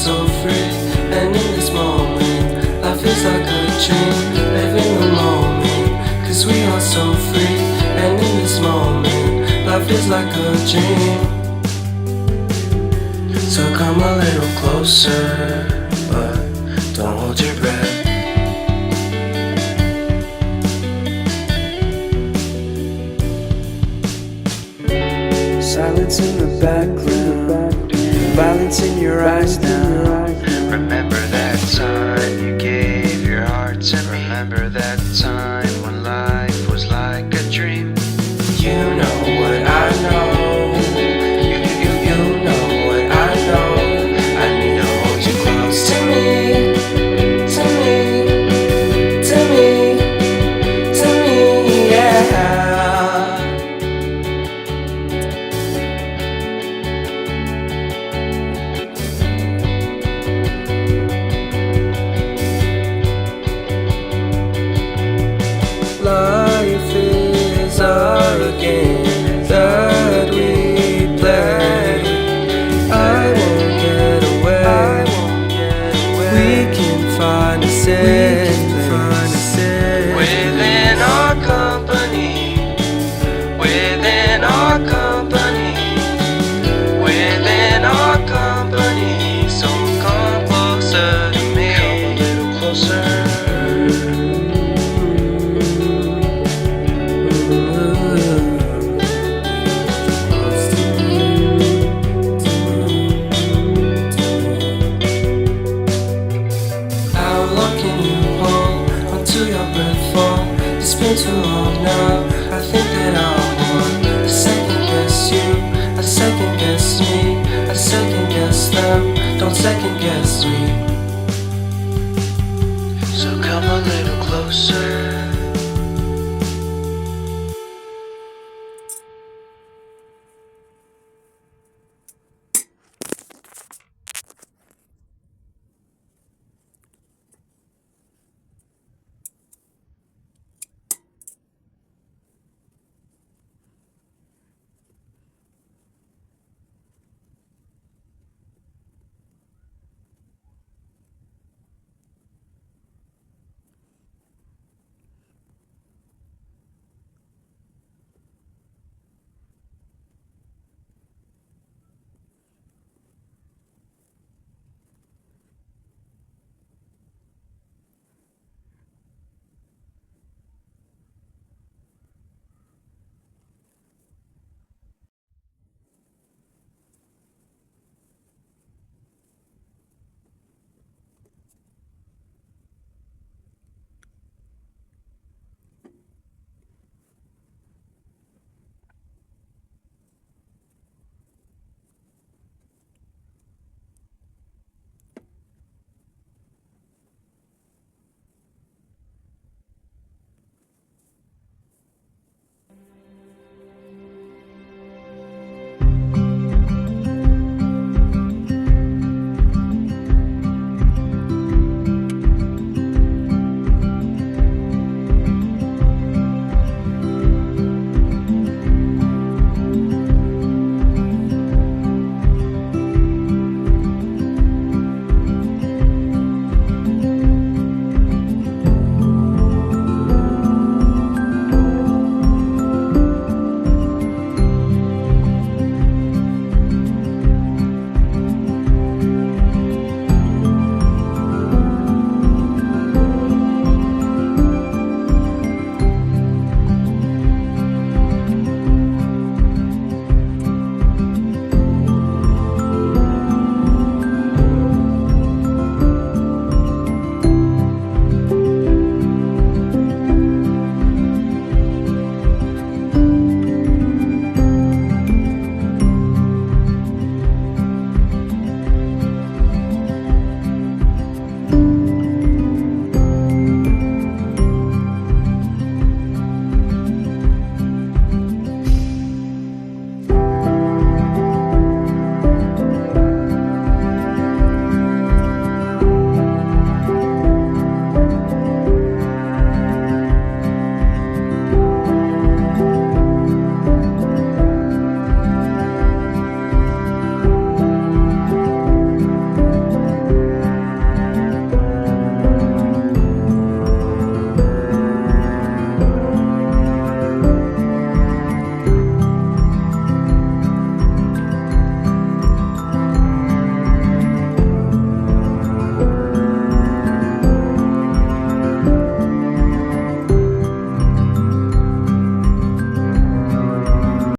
so free. And in this moment, life is like a dream. Live in the moment, cause we are so free. And in this moment, life is like a dream. So come a little closer, but don't hold your breath. Silence in the background, violence in your eyes now. Remember that time you gave your heart to me. Remember that time when life was like a dream. You know what I know. You know what I know. I need to hold you close to me, to me, to me, to me, yeah. Life is a game that we play. I won't get away. We can find a safe place Within our company, within our company, within our company. So come closer to me, come a little closer. Until your breath fall. It's been too long now. I think that I want to second guess you, I second guess me, I second guess them. Don't second guess me. So come a little closer.